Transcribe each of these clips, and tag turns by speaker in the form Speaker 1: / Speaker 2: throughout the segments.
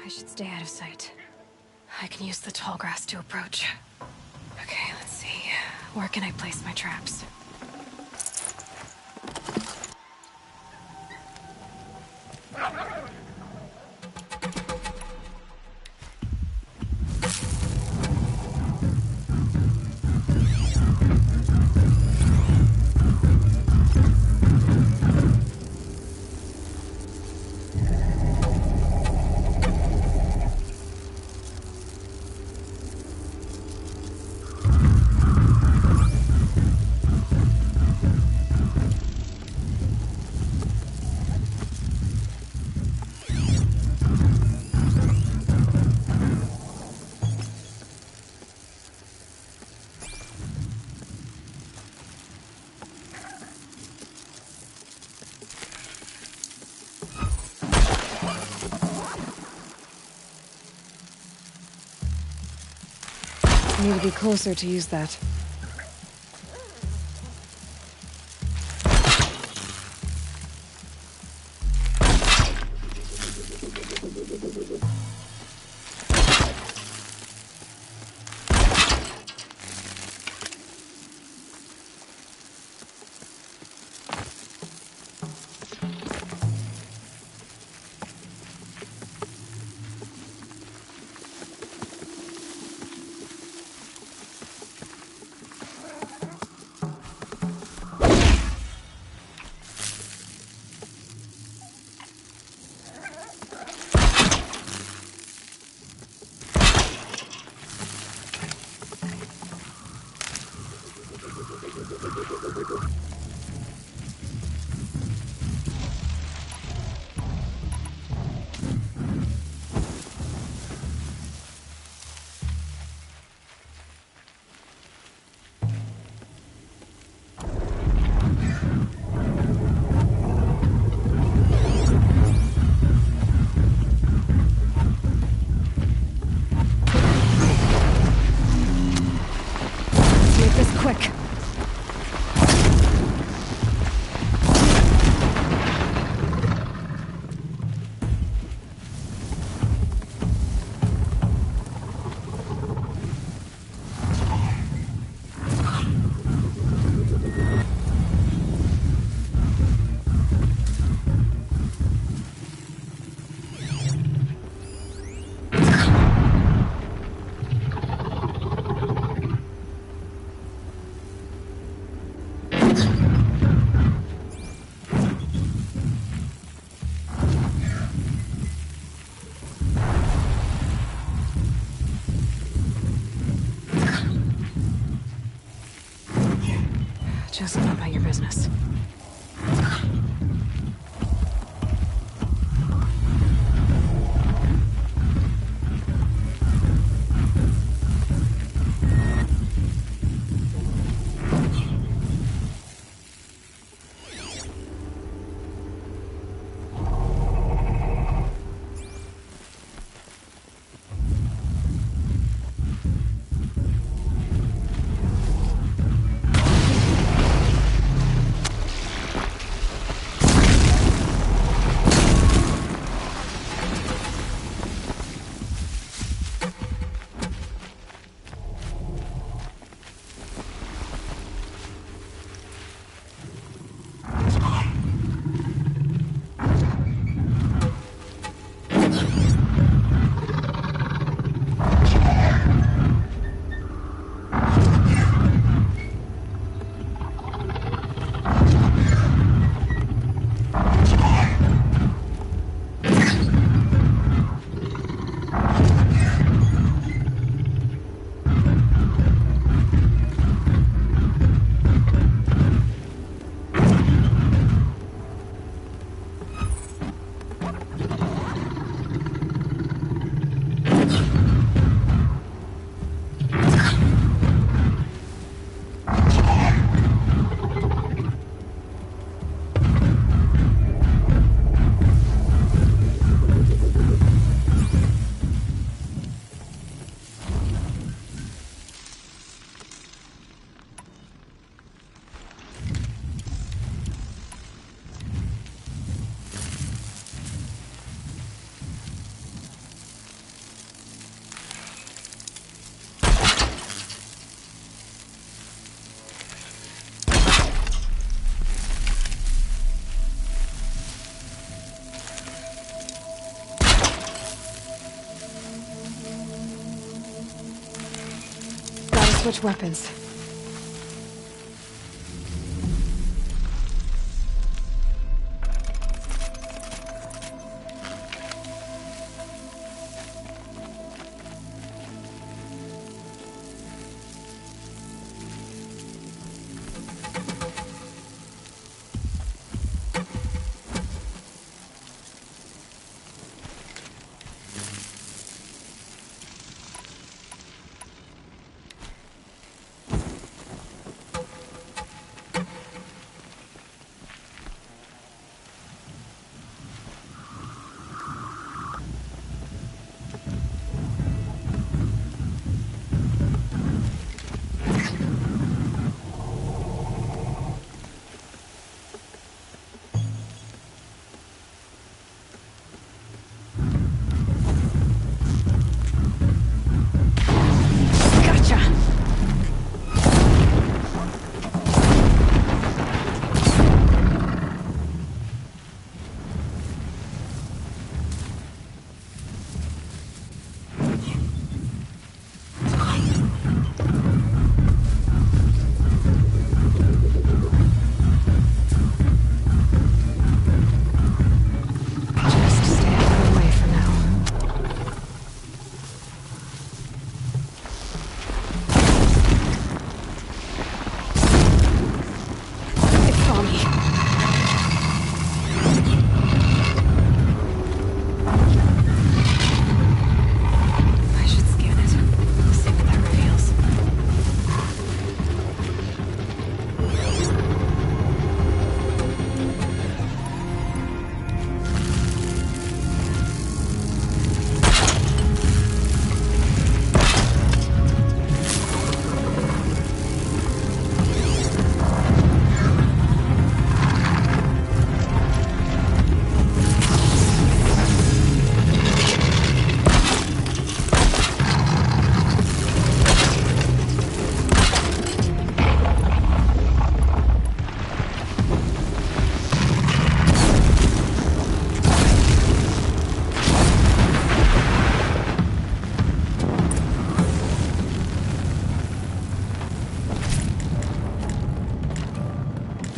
Speaker 1: I should stay out of sight. I can use the tall grass to approach. Okay, let's see. Where can I place my traps? I need to be closer to use that. Quick. Just not about your business. switch weapons.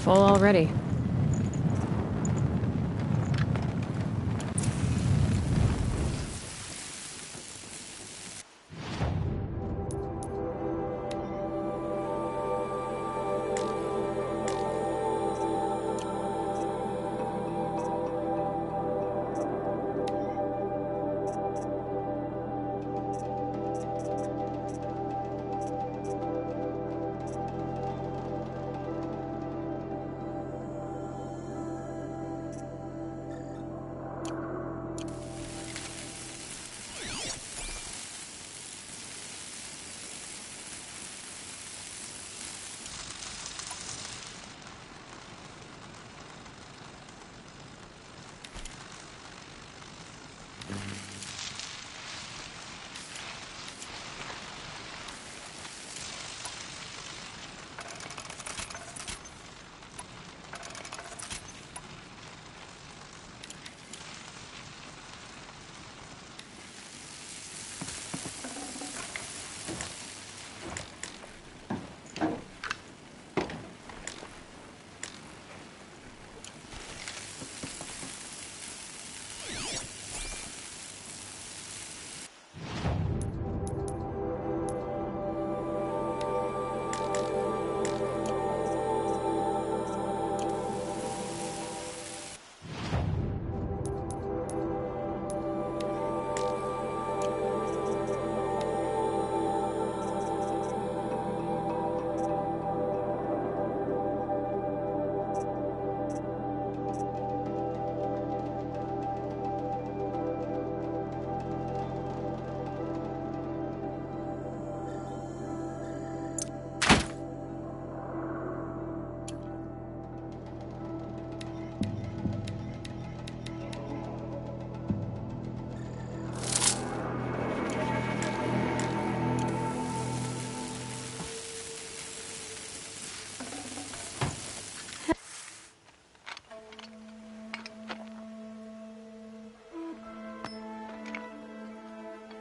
Speaker 1: Full already.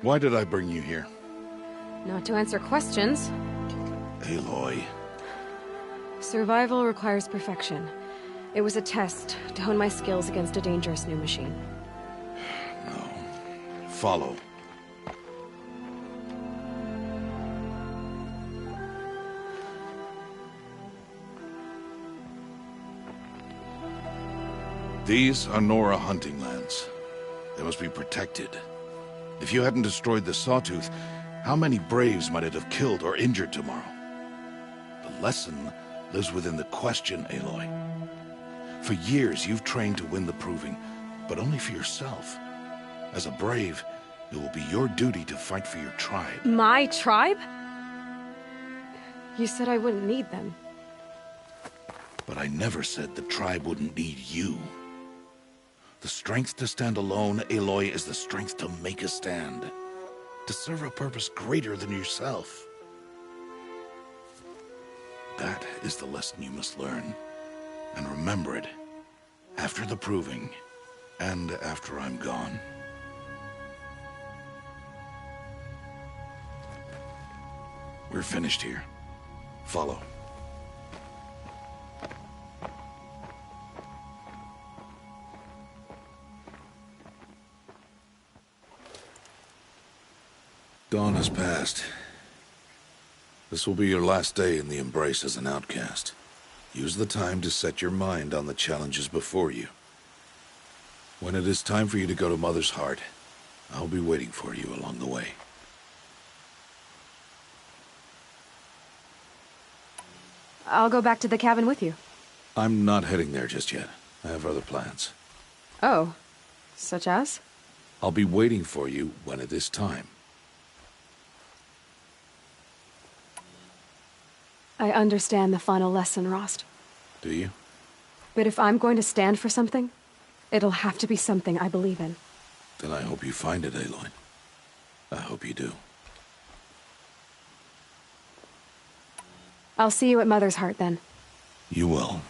Speaker 2: Why did I bring you here?
Speaker 1: Not to answer questions.
Speaker 2: Aloy.
Speaker 1: Survival requires perfection. It was a test to hone my skills against a dangerous new machine.
Speaker 2: No. Follow. These are Nora hunting lands. They must be protected. If you hadn't destroyed the Sawtooth, how many Braves might it have killed or injured tomorrow? The lesson lives within the question, Aloy. For years, you've trained to win the Proving, but only for yourself. As a Brave, it will be your duty to fight for your tribe.
Speaker 1: My tribe? You said I wouldn't need them.
Speaker 2: But I never said the tribe wouldn't need you. The strength to stand alone, Aloy, is the strength to make a stand. To serve a purpose greater than yourself. That is the lesson you must learn. And remember it. After the Proving. And after I'm gone. We're finished here. Follow. Dawn has passed. This will be your last day in the Embrace as an outcast. Use the time to set your mind on the challenges before you. When it is time for you to go to Mother's Heart, I'll be waiting for you along the way.
Speaker 1: I'll go back to the cabin with you.
Speaker 2: I'm not heading there just yet. I have other plans.
Speaker 1: Oh, such as?
Speaker 2: I'll be waiting for you when it is time.
Speaker 1: I understand the final lesson, Rost.
Speaker 2: Do you?
Speaker 1: But if I'm going to stand for something, it'll have to be something I believe in.
Speaker 2: Then I hope you find it, Aloy. I hope you do.
Speaker 1: I'll see you at Mother's Heart, then.
Speaker 2: You will.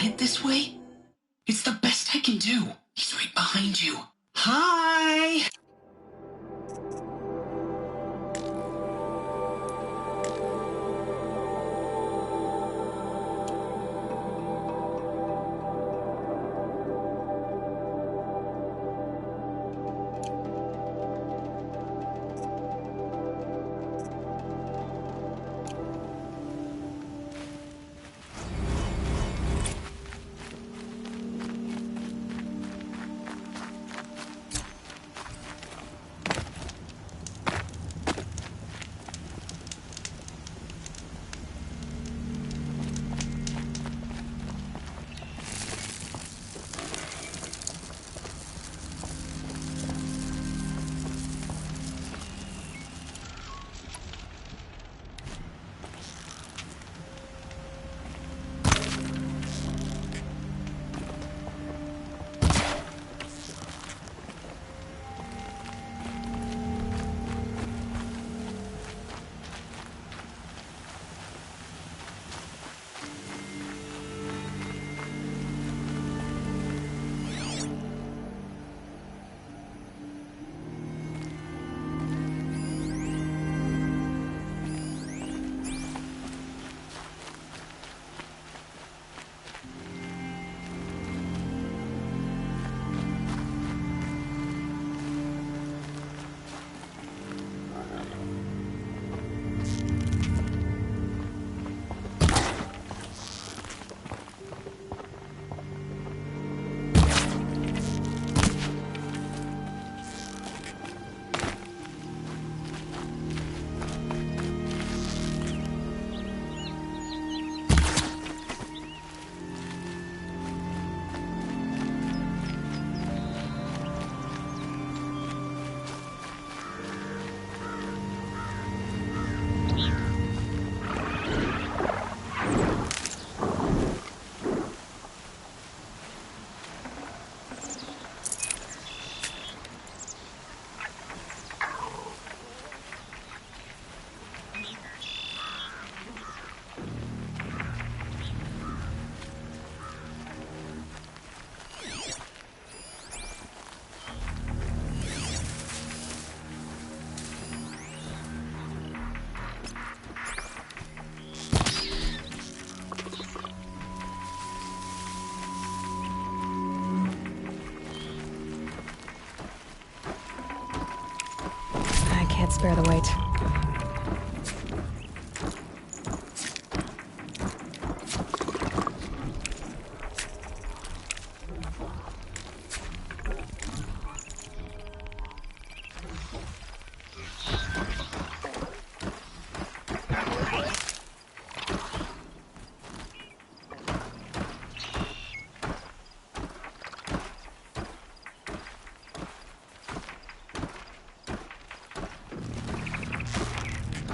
Speaker 3: It this way? It's the best I can do. He's right behind you. Hi!
Speaker 1: Let's spare the wait.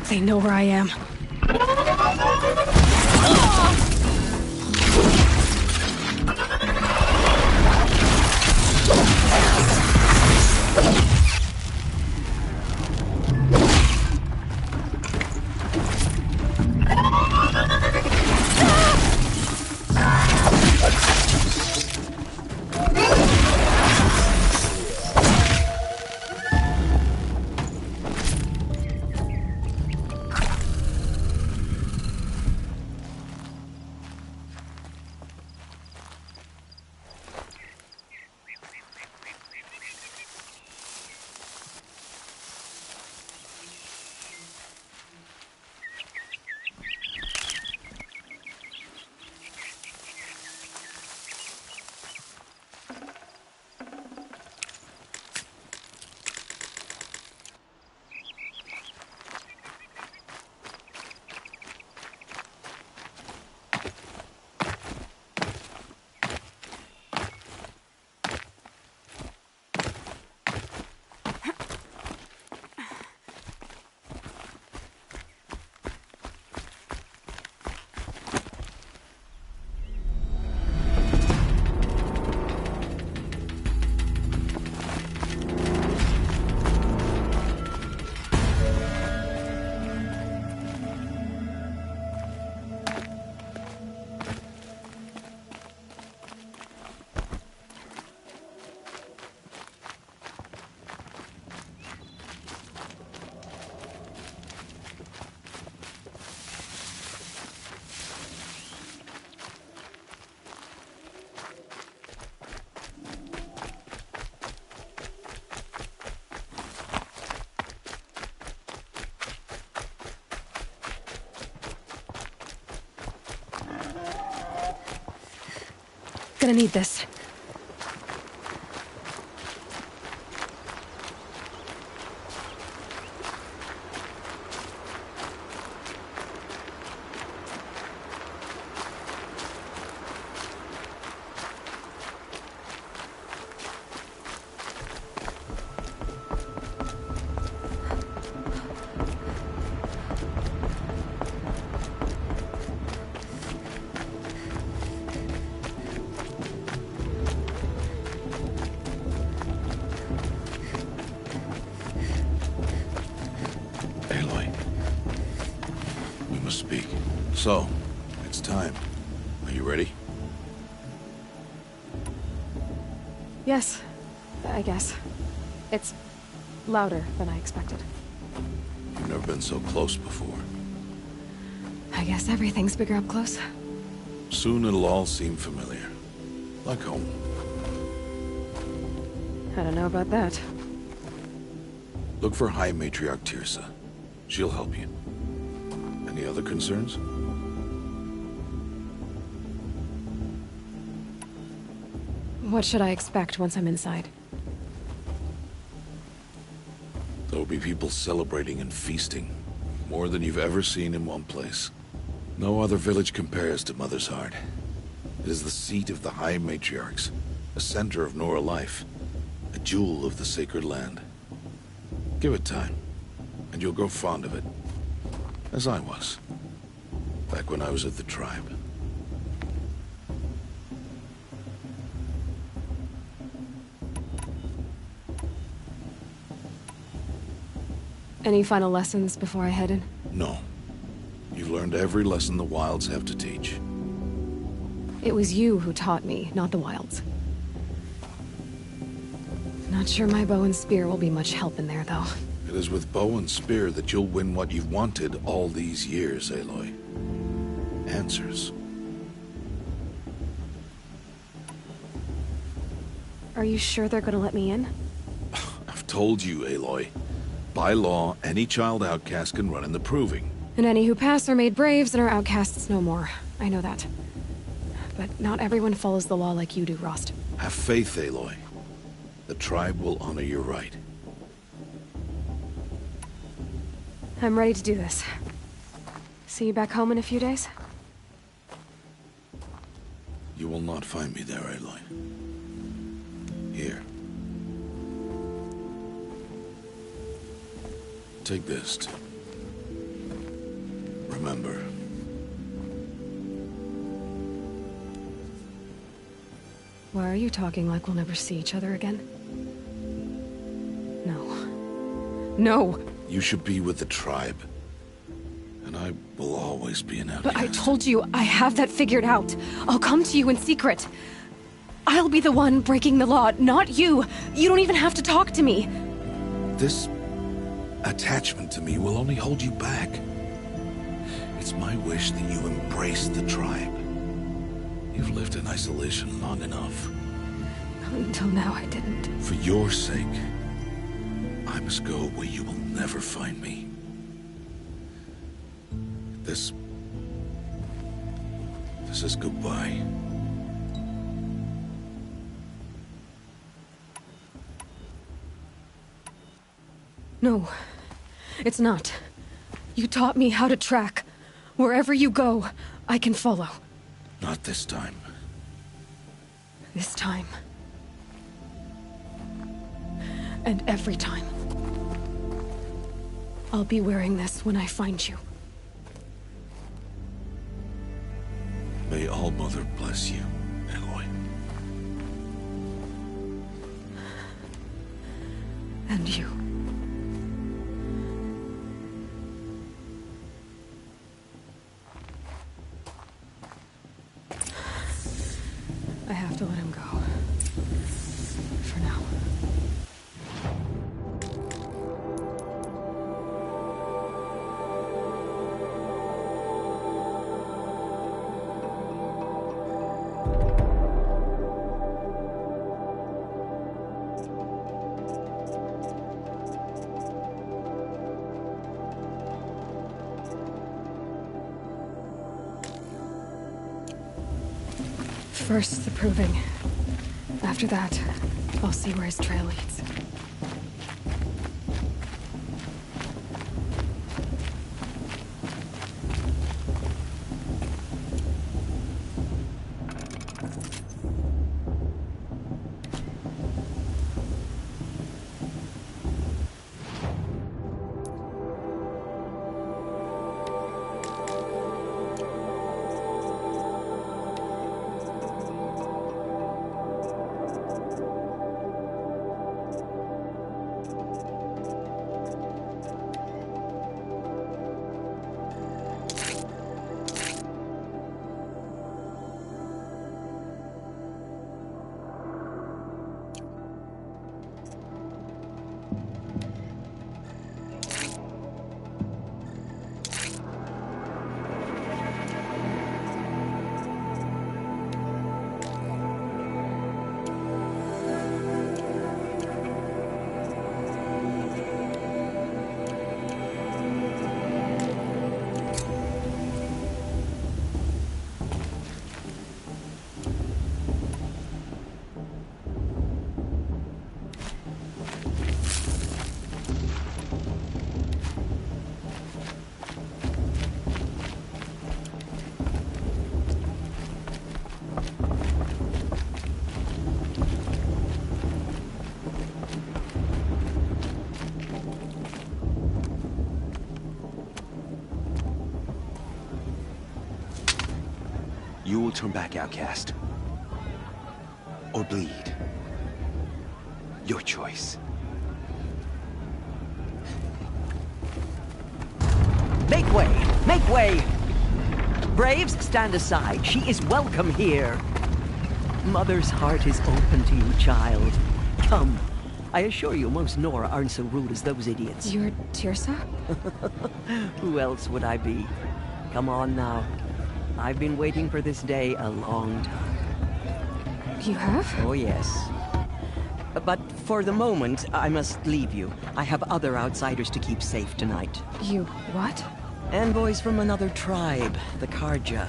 Speaker 1: They know where I am. Gonna need this.
Speaker 2: So, it's time. Are you ready?
Speaker 1: Yes, I guess. It's louder than I expected.
Speaker 2: You've never been so close before.
Speaker 1: I guess everything's bigger up close.
Speaker 2: Soon it'll all seem familiar. Like home.
Speaker 1: I don't know about that.
Speaker 2: Look for High Matriarch Tirsa. She'll help you. Any other concerns?
Speaker 1: What should I expect once I'm inside?
Speaker 2: There'll be people celebrating and feasting. More than you've ever seen in one place. No other village compares to Mother's Heart. It is the seat of the High Matriarchs, a center of Nora life, a jewel of the sacred land. Give it time, and you'll grow fond of it. As I was, back when I was at the tribe.
Speaker 1: Any final lessons before I head in?
Speaker 2: No. You've learned every lesson the Wilds have to teach.
Speaker 1: It was you who taught me, not the Wilds. Not sure my bow and spear will be much help in there, though.
Speaker 2: It is with bow and spear that you'll win what you've wanted all these years, Aloy. Answers.
Speaker 1: Are you sure they're gonna let me in?
Speaker 2: I've told you, Aloy. By law, any child outcast can run in the Proving.
Speaker 1: And any who pass are made braves and are outcasts no more. I know that. But not everyone follows the law like you do, Rost.
Speaker 2: Have faith, Aloy. The tribe will honor your right.
Speaker 1: I'm ready to do this. See you back home in a few days?
Speaker 2: You will not find me there, Aloy. Here. Take this. Remember.
Speaker 1: Why are you talking like we'll never see each other again? No. No!
Speaker 2: You should be with the tribe. And I will always be an outcast.
Speaker 1: But I told you, I have that figured out. I'll come to you in secret. I'll be the one breaking the law, not you. You don't even have to talk to me.
Speaker 2: This attachment to me will only hold you back. It's my wish that you embrace the tribe. You've lived in isolation long enough.
Speaker 1: Until now, I didn't.
Speaker 2: For your sake, I must go where you will never find me. This is goodbye.
Speaker 1: No, it's not. You taught me how to track. Wherever you go, I can follow.
Speaker 2: Not this time.
Speaker 1: This time. And every time. I'll be wearing this when I find you.
Speaker 2: May All-Mother bless you, Aloy.
Speaker 1: And you. I have to let him go. For now. First, the Proving. After that, I'll see where his trail leads.
Speaker 4: You will turn back, outcast. Or bleed. Your choice.
Speaker 5: Make way! Make way! Braves, stand aside. She is welcome here. Mother's heart is open to you, child. Come. I assure you, most Nora aren't so rude as those idiots.
Speaker 1: You're Tirsa?
Speaker 5: Who else would I be? Come on now. I've been waiting for this day a long time.
Speaker 1: You have?
Speaker 5: Oh, yes. But for the moment, I must leave you. I have other outsiders to keep safe tonight.
Speaker 1: You what?
Speaker 5: Envoys from another tribe, the Karja.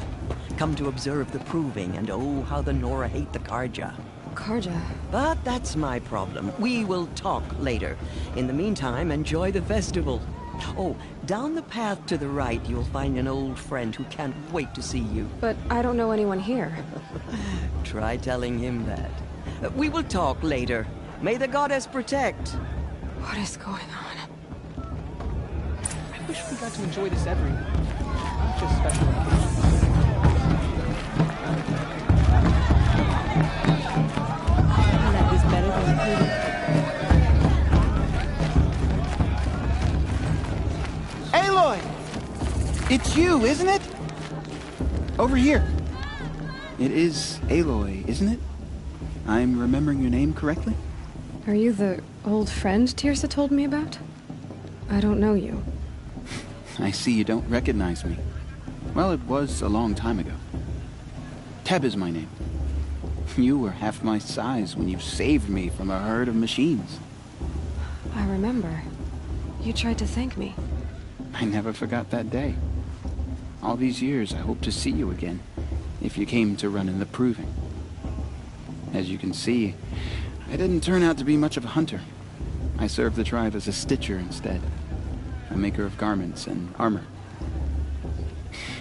Speaker 5: Come to observe the proving, and oh, how the Nora hate the Karja.
Speaker 1: Karja.
Speaker 5: But that's my problem. We will talk later. In the meantime, enjoy the festival. Oh, down the path to the right, you'll find an old friend who can't wait to see you.
Speaker 1: But I don't know anyone here.
Speaker 5: Try telling him that. We will talk later. May the goddess protect.
Speaker 1: What is going on?
Speaker 6: I wish we got to enjoy this every night, not just special occasions.
Speaker 1: That is better than
Speaker 7: Aloy! It's you, isn't it? Over here. It is Aloy, isn't it? I'm remembering your name correctly?
Speaker 1: Are you the old friend Tirsa told me about? I don't know you.
Speaker 7: I see you don't recognize me. Well, it was a long time ago. Teb is my name. You were half my size when you saved me from a herd of machines.
Speaker 1: I remember. You tried to thank me.
Speaker 7: I never forgot that day. All these years, I hope to see you again, if you came to run in the proving. As you can see, I didn't turn out to be much of a hunter. I served the tribe as a stitcher instead, a maker of garments and armor.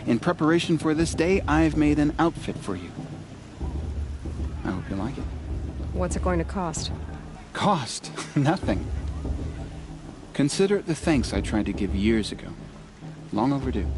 Speaker 7: In preparation for this day, I've made an outfit for you. I hope you like it.
Speaker 1: What's it going to cost?
Speaker 7: Cost? Nothing. Consider it the thanks I tried to give years ago. Long overdue.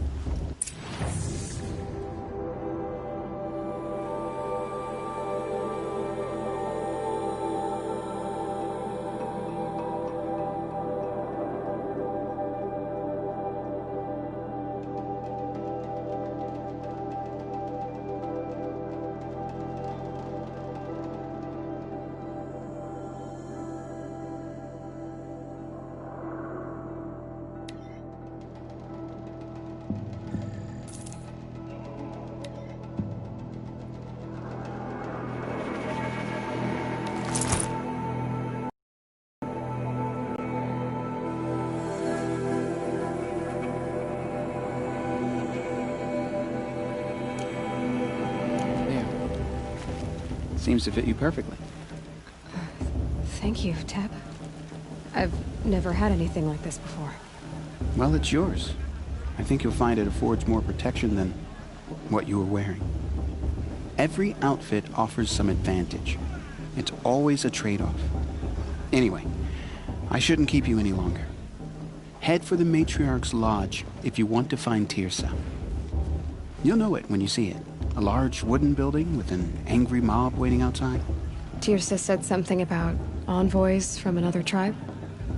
Speaker 7: Seems to fit you perfectly.
Speaker 1: Thank you, Teb. I've never had anything like this before.
Speaker 7: Well, it's yours. I think you'll find it affords more protection than what you were wearing. Every outfit offers some advantage. It's always a trade-off. Anyway, I shouldn't keep you any longer. Head for the Matriarch's Lodge if you want to find Tirsa. You'll know it when you see it. A large wooden building with an angry mob waiting outside.
Speaker 1: Tirsa said something about envoys from another tribe?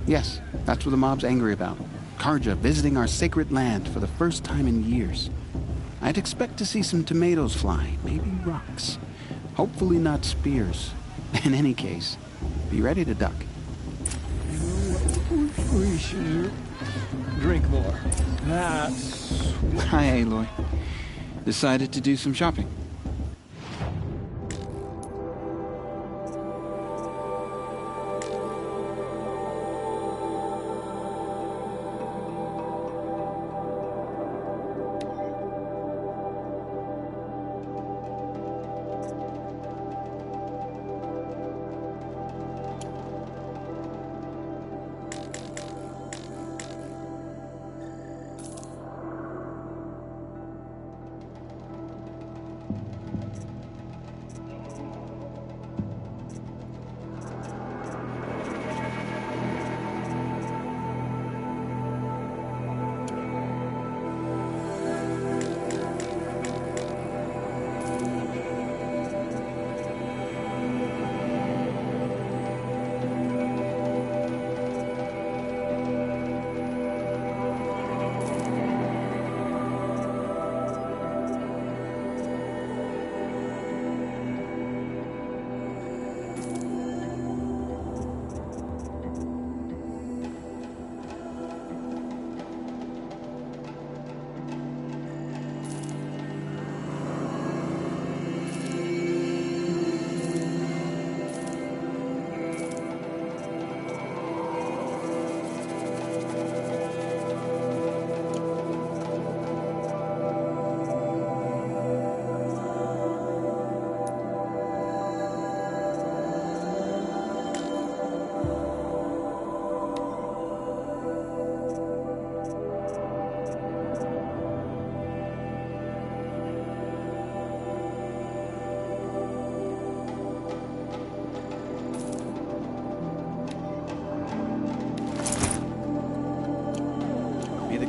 Speaker 7: Yes, that's what the mob's angry about. Karja visiting our sacred land for the first time in years. I'd expect to see some tomatoes fly, maybe rocks. Hopefully not spears. In any case, be ready to duck.
Speaker 6: We should drink more. That's...
Speaker 7: Hi, Aloy. Decided to do some shopping.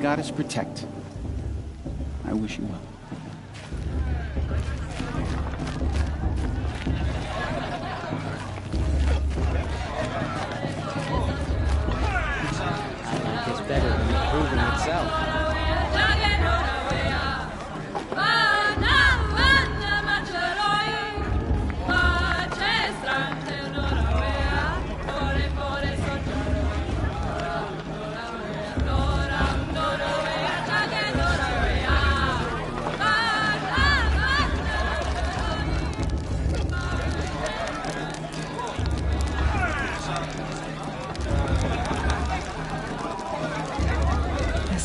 Speaker 7: goddess protect. I wish you well.
Speaker 6: It's better than proving itself.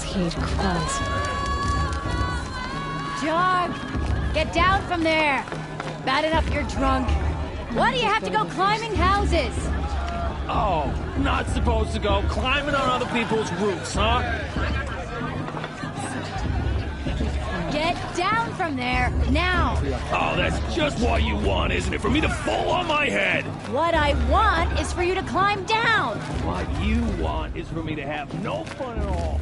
Speaker 1: Heat crawls.
Speaker 8: Jog! Get down from there! Bad enough you're drunk. Why do you have to go climbing houses?
Speaker 9: Oh, not supposed to go climbing on other people's roofs, huh?
Speaker 8: Get down from there, now!
Speaker 9: Oh, that's just what you want, isn't it? For me to fall on my head!
Speaker 8: What I want is for you to climb down!
Speaker 9: What you want is for me to have no fun at all.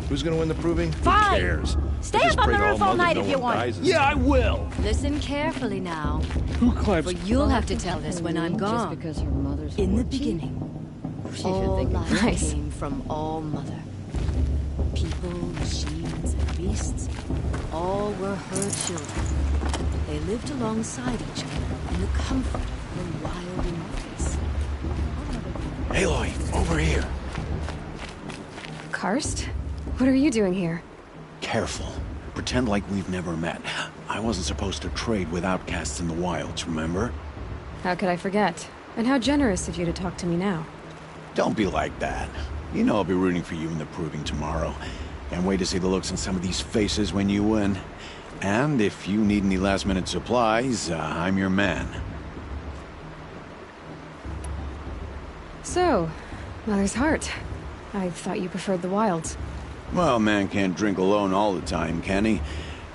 Speaker 2: Who's gonna win the proving?
Speaker 8: Fine!
Speaker 2: Who cares?
Speaker 8: Stay
Speaker 2: I just
Speaker 8: up on
Speaker 2: pray
Speaker 8: the
Speaker 2: to
Speaker 8: roof all
Speaker 2: Mother
Speaker 8: night
Speaker 2: no
Speaker 8: if you
Speaker 2: one
Speaker 8: want.
Speaker 2: dies in
Speaker 9: Yeah, I will!
Speaker 8: Listen carefully now,
Speaker 9: Who climbs?
Speaker 8: for you'll have to tell this when I'm gone.
Speaker 10: Just because her mother's
Speaker 8: In the
Speaker 10: 14?
Speaker 8: beginning,
Speaker 10: She should
Speaker 8: all
Speaker 10: think
Speaker 8: life
Speaker 1: Nice.
Speaker 8: came from All Mother. People, machines, and beasts, all were her children. They lived alongside each other in the comfort of her wild embrace.
Speaker 2: Aloy, over here.
Speaker 1: Karst? What are you doing here?
Speaker 11: Careful. Pretend like we've never met. I wasn't supposed to trade with outcasts in the wilds, remember?
Speaker 1: How could I forget? And how generous of you to talk to me now.
Speaker 11: Don't be like that. You know I'll be rooting for you in the proving tomorrow. Can't wait to see the looks on some of these faces when you win. And if you need any last-minute supplies, I'm your man.
Speaker 1: So, Mother's Heart. I thought you preferred the wilds.
Speaker 11: Well, man can't drink alone all the time, can he?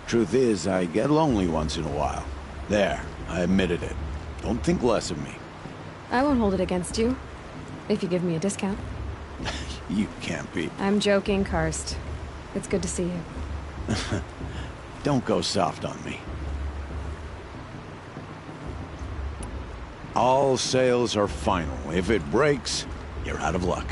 Speaker 11: Truth is, I get lonely once in a while. There, I admitted it. Don't think less of me.
Speaker 1: I won't hold it against you. If you give me a discount.
Speaker 11: You can't be.
Speaker 1: I'm joking, Karst. It's good to see you.
Speaker 11: Don't go soft on me. All sales are final. If it breaks, you're out of luck.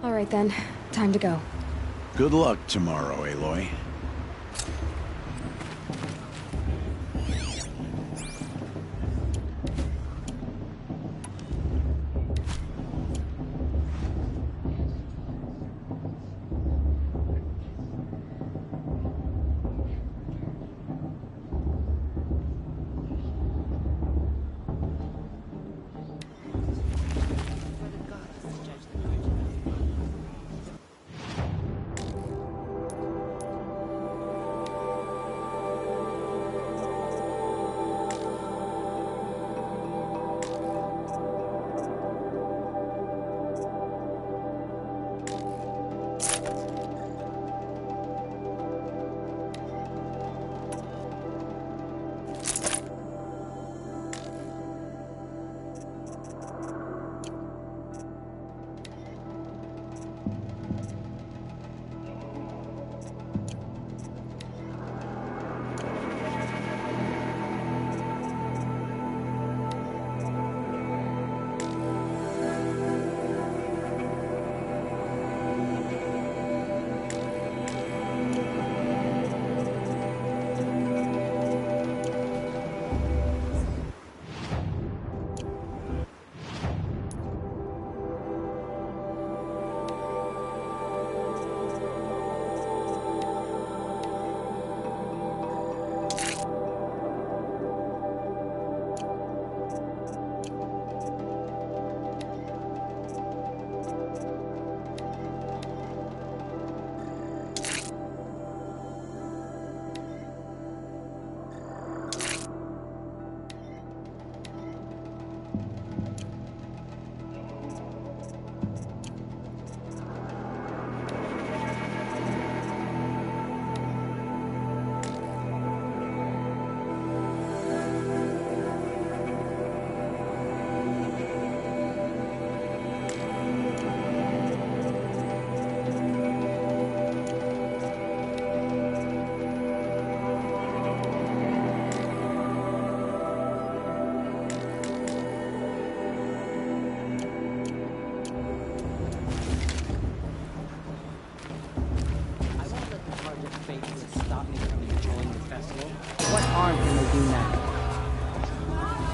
Speaker 1: All right then, time to go.
Speaker 11: Good luck tomorrow, Aloy.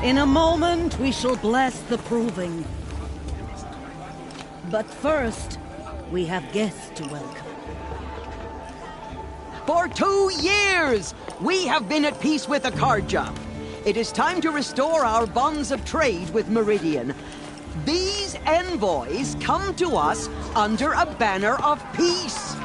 Speaker 10: In a moment, we shall bless the proving. But first, we have guests to welcome.
Speaker 5: For 2 years, we have been at peace with Akarja. It is time to restore our bonds of trade with Meridian. These envoys come to us under a banner of peace.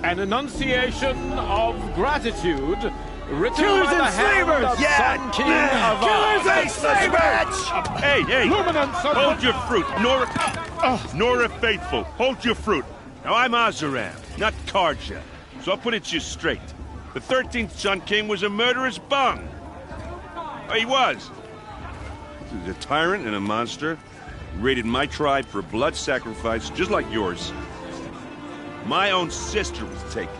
Speaker 9: An enunciation of gratitude written
Speaker 4: Killers
Speaker 9: by the
Speaker 4: and
Speaker 9: hand
Speaker 4: slavers!
Speaker 9: of
Speaker 4: Yeah!
Speaker 9: Sun King of
Speaker 4: Killers and slavers!
Speaker 12: Hey!
Speaker 9: Luminance of
Speaker 12: Hold your fruit, Nora Faithful. Hold your fruit. Now I'm Azaram, not Karja, so I'll put it to you straight. The 13th Sun King was a murderous bung. He was. He was a tyrant and a monster. He raided my tribe for a blood sacrifice, just like yours. My own sister was taken.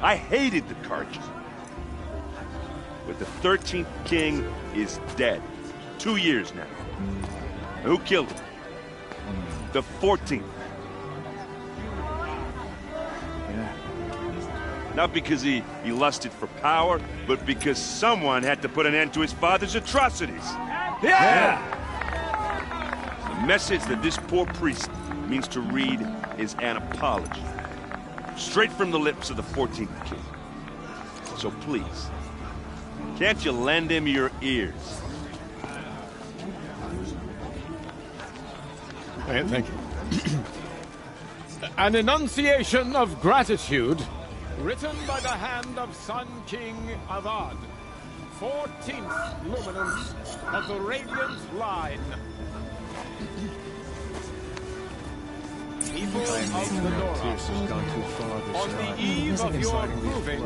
Speaker 12: I hated the Karja. But the 13th king is dead. 2 years now. Who killed him? The 14th. Not because he lusted for power, but because someone had to put an end to his father's atrocities.
Speaker 4: Yeah!
Speaker 12: The message that this poor priest means to read is an apology. Straight from the lips of the 14th king. So please, can't you lend him your ears?
Speaker 9: Thank you. An enunciation of gratitude written by the hand of Sun King Avad, 14th luminance of the Radiant Line. People of the Nora, on the eve of your proving,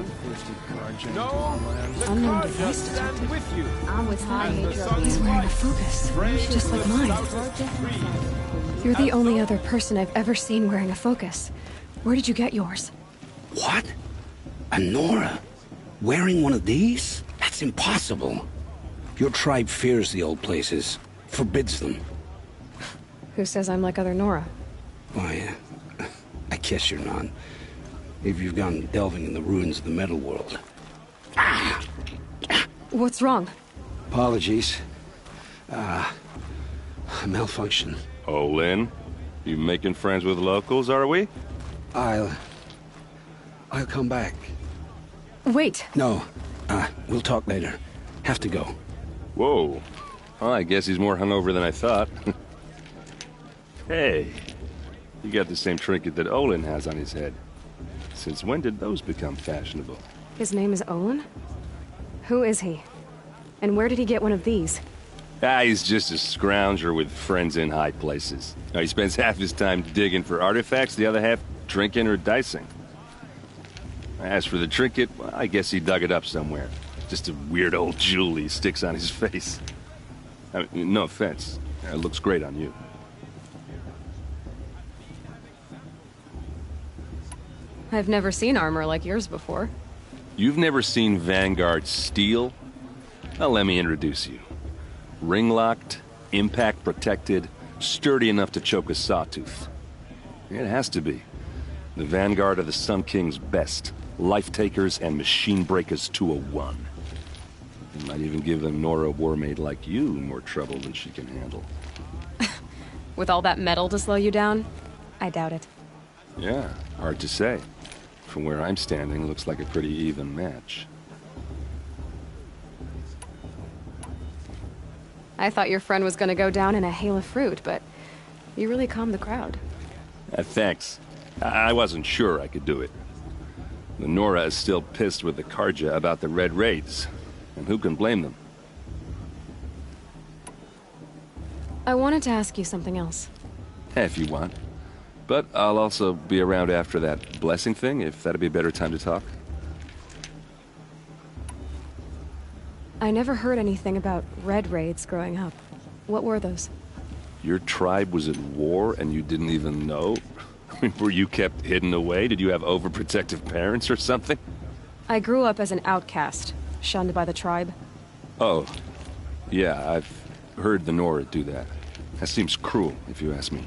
Speaker 9: know the Karja stand with you.
Speaker 1: I'm with
Speaker 9: and the sun's
Speaker 1: He's wearing a
Speaker 9: light
Speaker 1: focus,
Speaker 9: frames
Speaker 1: just like
Speaker 9: the
Speaker 1: mine.
Speaker 9: southern tree.
Speaker 1: You're the only other person I've ever seen wearing a focus. Where did you get yours?
Speaker 3: What? A Nora? Wearing one of these? That's impossible.
Speaker 13: Your tribe fears the old places, forbids them.
Speaker 1: Who says I'm like other Nora?
Speaker 13: Why, I guess you're not. If you've gone delving in the ruins of the metal world.
Speaker 1: What's wrong?
Speaker 13: Apologies. Malfunction.
Speaker 14: Oh, Lynn? You making friends with locals, are we?
Speaker 13: I'll come back.
Speaker 1: Wait.
Speaker 13: No. We'll talk later. Have to go.
Speaker 14: Whoa. Well, I guess he's more hungover than I thought. Hey, you got the same trinket that Olin has on his head. Since when did those become fashionable?
Speaker 1: His name is Olin? Who is he? And where did he get one of these?
Speaker 14: He's just a scrounger with friends in high places. He spends half his time digging for artifacts, the other half drinking or dicing. As for the trinket, well, I guess he dug it up somewhere. Just a weird old jewel he sticks on his face. I mean, no offense. It looks great on you.
Speaker 1: I've never seen armor like yours before.
Speaker 14: You've never seen Vanguard steel? Well, let me introduce you. Ring-locked, impact-protected, sturdy enough to choke a sawtooth. It has to be. The Vanguard of the Sun King's best. Life-takers and machine breakers to a one. It might even give a Nora warmaid like you more trouble than she can handle.
Speaker 1: With all that metal to slow you down? I doubt it.
Speaker 14: Yeah, hard to say. From where I'm standing, looks like a pretty even match.
Speaker 1: I thought your friend was gonna go down in a hail of fruit, but you really calmed the crowd.
Speaker 14: Thanks. I wasn't sure I could do it. The Nora is still pissed with the Karja about the Red Raids, and who can blame them?
Speaker 1: I wanted to ask you something else.
Speaker 14: If you want. But I'll also be around after that blessing thing, if that'd be a better time to talk.
Speaker 1: I never heard anything about Red Raids growing up. What were those?
Speaker 14: Your tribe was at war and you didn't even know? I mean, were you kept hidden away? Did you have overprotective parents or something?
Speaker 1: I grew up as an outcast, shunned by the tribe.
Speaker 14: Oh, yeah, I've heard the Nora do that. That seems cruel, if you ask me.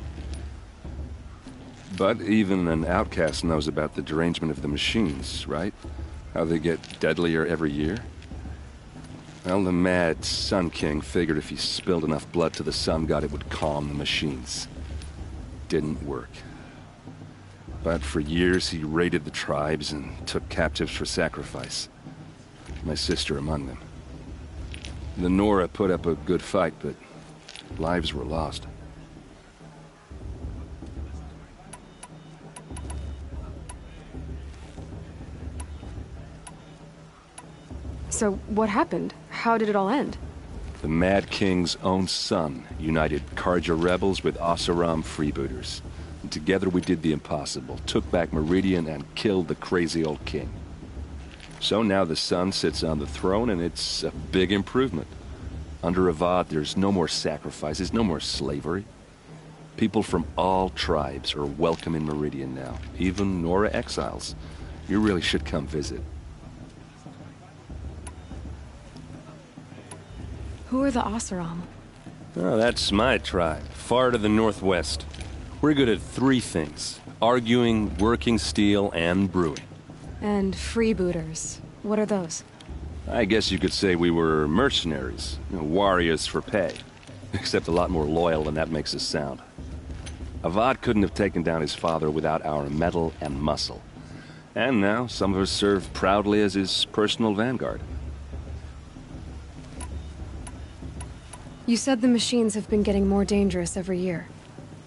Speaker 14: But even an outcast knows about the derangement of the machines, right? How they get deadlier every year? Well, the mad Sun King figured if he spilled enough blood to the Sun God, it would calm the machines. Didn't work. But for years, he raided the tribes and took captives for sacrifice. My sister among them. The Nora put up a good fight, but lives were lost.
Speaker 1: So, what happened? How did it all end?
Speaker 14: The Mad King's own son united Karja rebels with Oseram freebooters. And together we did the impossible, took back Meridian and killed the crazy old king. So now the son sits on the throne and it's a big improvement. Under Avad, there's no more sacrifices, no more slavery. People from all tribes are welcome in Meridian now, even Nora exiles. You really should come visit.
Speaker 1: Who are the Oseram?
Speaker 14: Oh, that's my tribe, far to the northwest. We're good at three things: arguing, working steel, and brewing.
Speaker 1: And freebooters. What are those?
Speaker 14: I guess you could say we were mercenaries, warriors for pay. Except a lot more loyal than that makes us sound. Avad couldn't have taken down his father without our metal and muscle. And now some of us serve proudly as his personal vanguard.
Speaker 1: You said the machines have been getting more dangerous every year.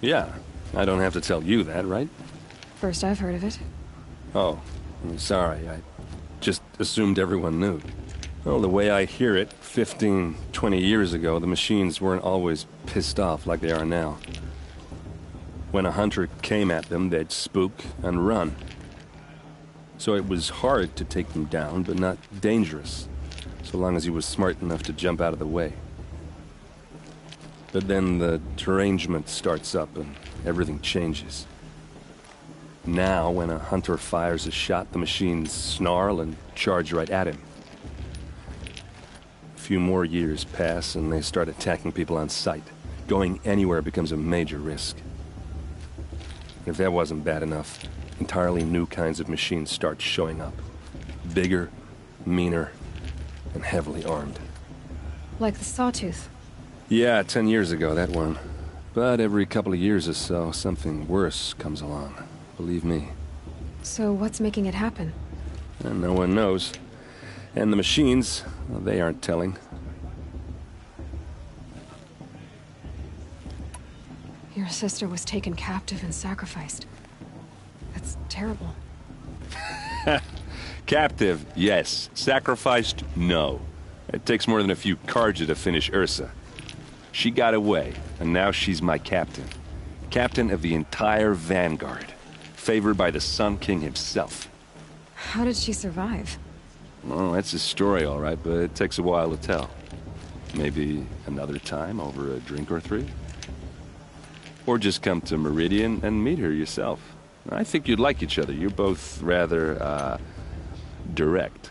Speaker 14: Yeah, I don't have to tell you that, right?
Speaker 1: First I've heard of it.
Speaker 14: Oh, I'm sorry. I just assumed everyone knew. Well, the way I hear it, 15, 20 years ago, the machines weren't always pissed off like they are now. When a hunter came at them, they'd spook and run. So it was hard to take them down, but not dangerous, so long as he was smart enough to jump out of the way. But then the derangement starts up and everything changes. Now, when a hunter fires a shot, the machines snarl and charge right at him. few more years pass and they start attacking people on sight. Going anywhere becomes a major risk. If that wasn't bad enough, entirely new kinds of machines start showing up. Bigger, meaner, and heavily armed.
Speaker 1: Like the Sawtooth.
Speaker 14: Yeah, 10 years ago, that one. But every couple of years or so, something worse comes along. Believe me.
Speaker 1: So what's making it happen?
Speaker 14: And no one knows. And the machines, well, they aren't telling.
Speaker 1: Your sister was taken captive and sacrificed. That's terrible.
Speaker 14: Captive, yes. Sacrificed, no. It takes more than a few Carja to finish Ursa. She got away, and now she's my captain. Captain of the entire Vanguard. Favored by the Sun King himself.
Speaker 1: How did she survive?
Speaker 14: Oh, that's a story, all right, but it takes a while to tell. Maybe another time over a drink or three? Or just come to Meridian and meet her yourself. I think you'd like each other. You're both rather, direct.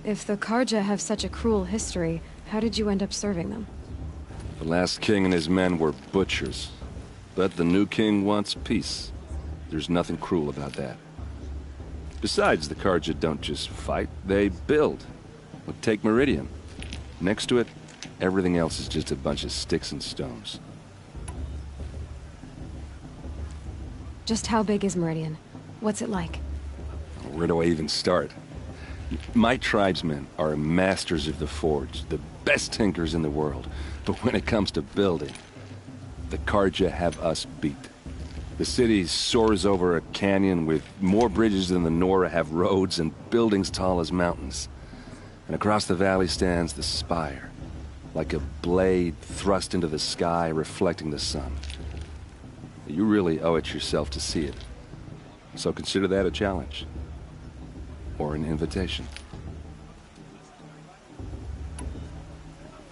Speaker 1: If the Carja have such a cruel history, how did you end up serving them?
Speaker 14: The last king and his men were butchers. But the new king wants peace. There's nothing cruel about that. Besides, the Carja don't just fight, they build. Look, take Meridian. Next to it, everything else is just a bunch of sticks and stones.
Speaker 1: Just how big is Meridian? What's it like?
Speaker 14: Where do I even start? My tribesmen are masters of the forge, the best tinkers in the world. But when it comes to building, the Carja have us beat. The city soars over a canyon with more bridges than the Nora have roads and buildings tall as mountains. And across the valley stands the spire, like a blade thrust into the sky reflecting the sun. You really owe it yourself to see it. So consider that a challenge. Or an invitation.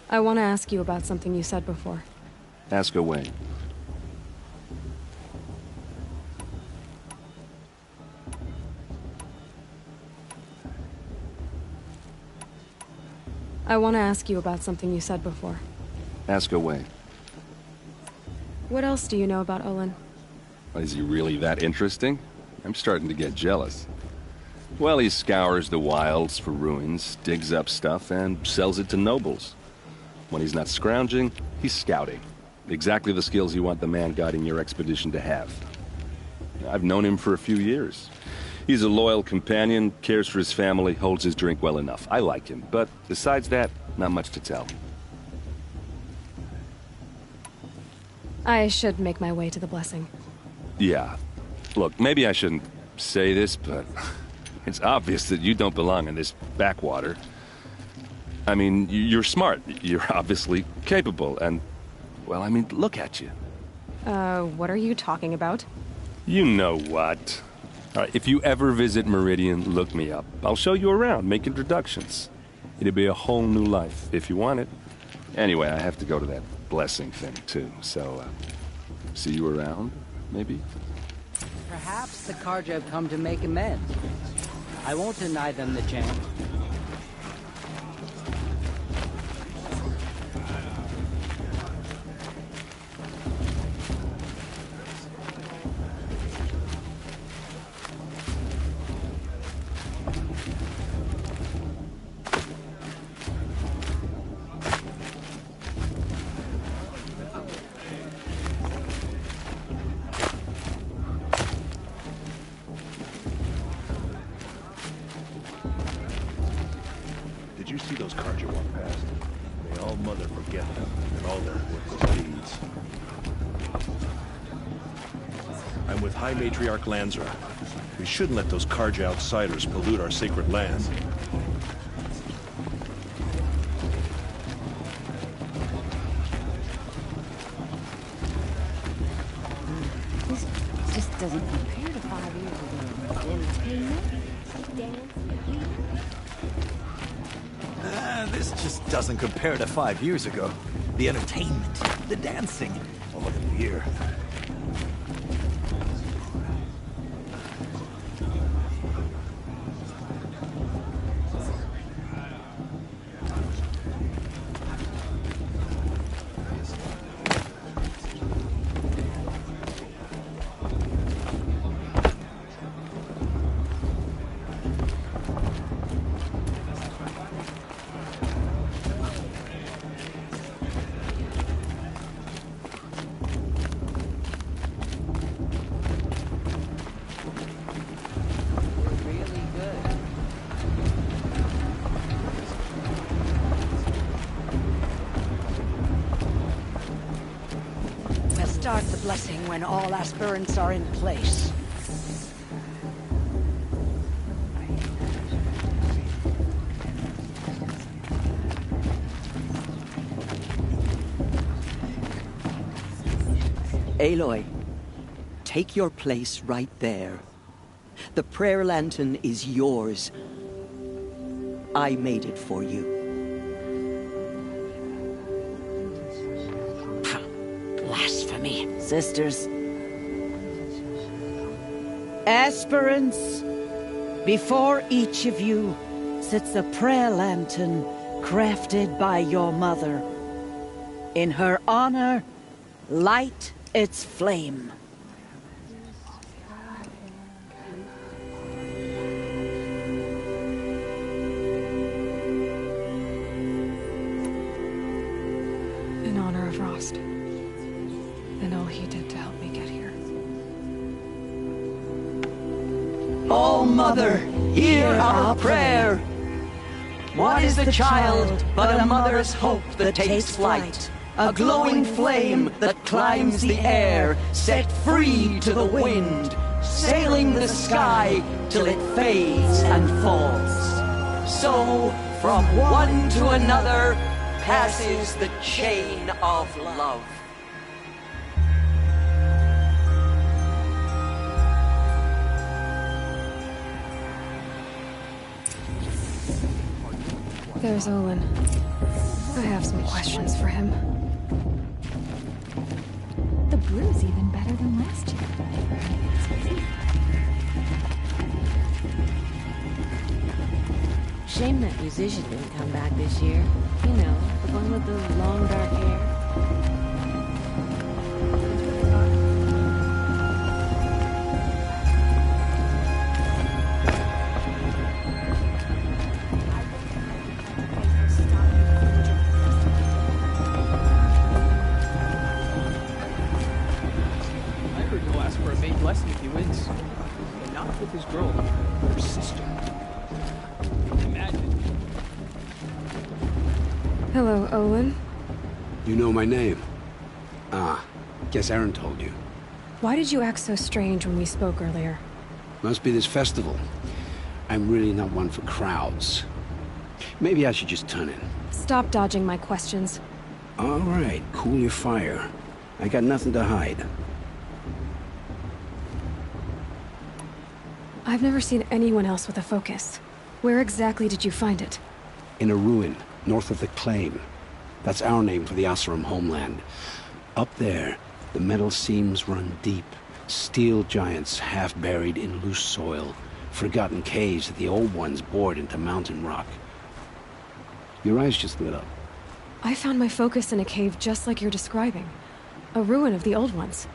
Speaker 1: I want to ask you about something you said before.
Speaker 14: Ask away.
Speaker 1: I want to ask you about something you said before.
Speaker 14: Ask away.
Speaker 1: What else do you know about Olin?
Speaker 14: Is he really that interesting? I'm starting to get jealous. Well, he scours the wilds for ruins, digs up stuff, and sells it to nobles. When he's not scrounging, he's scouting. Exactly the skills you want the man guiding your expedition to have. I've known him for a few years. He's a loyal companion, cares for his family, holds his drink well enough. I like him, but besides that, not much to tell.
Speaker 1: I should make my way to the blessing.
Speaker 14: Yeah. Look, maybe I shouldn't say this, but it's obvious that you don't belong in this backwater. I mean, you're smart. You're obviously capable, and, well, I mean, look at you.
Speaker 1: What are you talking about?
Speaker 14: You know what. All right, if you ever visit Meridian, look me up. I'll show you around, make introductions. It'll be a whole new life, if you want it. Anyway, I have to go to that blessing thing, too, so, see you around, maybe?
Speaker 5: Perhaps the Carja have come to make amends. I won't deny them the chance.
Speaker 15: Did you see those Carja walk past? May all mother forget them and all their worthless deeds. I'm with High Matriarch Lansra. We shouldn't let those Carja outsiders pollute our sacred land.
Speaker 8: This just doesn't compare to 5 years ago. Entertainment, dance,
Speaker 16: This just doesn't compare to 5 years ago. The entertainment, the dancing. Oh, look at the beer.
Speaker 10: start the blessing when all aspirants are in place.
Speaker 5: Aloy, take your place right there. The prayer lantern is yours. I made it for you.
Speaker 10: Blasphemy, sisters. Aspirants, before each of you sits a prayer lantern crafted by your mother. In her honor, light its flame.
Speaker 1: In honor of Rost. And all he did to help me get here.
Speaker 5: Oh, Mother, hear our prayer. What is the child but a mother's hope that takes flight? A glowing flame that climbs the air, set free to the wind, sailing the sky till it fades and falls. So, from one to another, passes the chain of love.
Speaker 1: There's Olin. I have some questions for him.
Speaker 17: The brew's even better than last year.
Speaker 8: Shame that musician didn't come back this year. You know, the one with the long dark hair.
Speaker 6: I heard he'll ask for a maid blessing if he wins. And not with his girl, but her sister. Imagine.
Speaker 1: Hello, Olin.
Speaker 13: You know my name? Ah, guess Aaron told you.
Speaker 1: Why did you act so strange when we spoke earlier?
Speaker 13: Must be this festival. I'm really not one for crowds. Maybe I should just turn in.
Speaker 1: Stop dodging my questions.
Speaker 13: All right, cool your fire. I got nothing to hide.
Speaker 1: I've never seen anyone else with a focus. Where exactly did you find it?
Speaker 13: In a ruin, north of the Claim. That's our name for the Oseram homeland. Up there, the metal seams run deep. Steel giants half buried in loose soil. Forgotten caves that the old ones bored into mountain rock. Your eyes just lit up.
Speaker 1: I found my focus in a cave just like you're describing. A ruin of the old ones.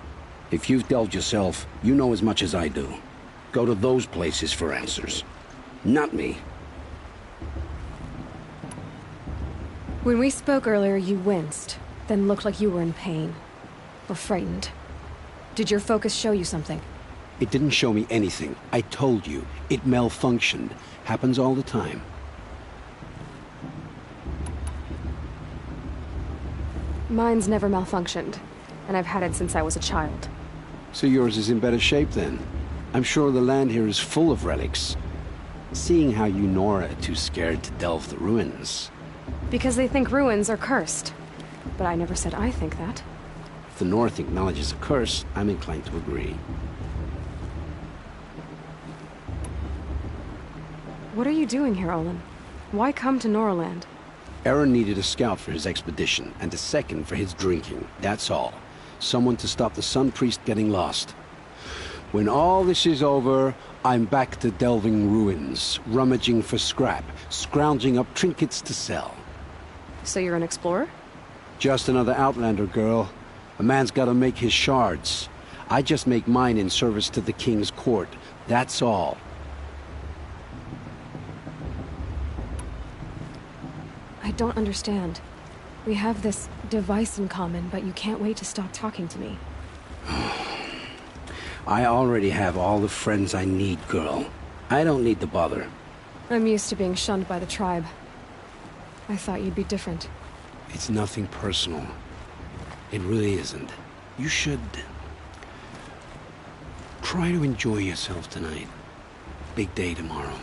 Speaker 13: If you've delved yourself, you know as much as I do. Go to those places for answers. Not me.
Speaker 1: When we spoke earlier, you winced, then looked like you were in pain. Or frightened. Did your focus show you something?
Speaker 13: It didn't show me anything. I told you. It malfunctioned. Happens all the time.
Speaker 1: Mine's never malfunctioned, and I've had it since I was a child.
Speaker 13: So yours is in better shape then. I'm sure the land here is full of relics. Seeing how you Nora are too scared to delve the ruins.
Speaker 1: Because they think ruins are cursed. But I never said I think that.
Speaker 13: If the North acknowledges a curse, I'm inclined to agree.
Speaker 1: What are you doing here, Olin? Why come to Noraland?
Speaker 13: Aaron needed a scout for his expedition, and a second for his drinking. That's all. Someone to stop the Sun Priest getting lost. When all this is over, I'm back to delving ruins, rummaging for scrap, scrounging up trinkets to sell.
Speaker 1: So you're an explorer?
Speaker 13: Just another Outlander, girl. A man's gotta make his shards. I just make mine in service to the King's court. That's all.
Speaker 1: I don't understand. We have this device in common, but you can't wait to stop talking to me.
Speaker 13: I already have all the friends I need, girl. I don't need the bother.
Speaker 1: I'm used to being shunned by the tribe. I thought you'd be different.
Speaker 13: It's nothing personal. It really isn't. You should try to enjoy yourself tonight. Big day tomorrow.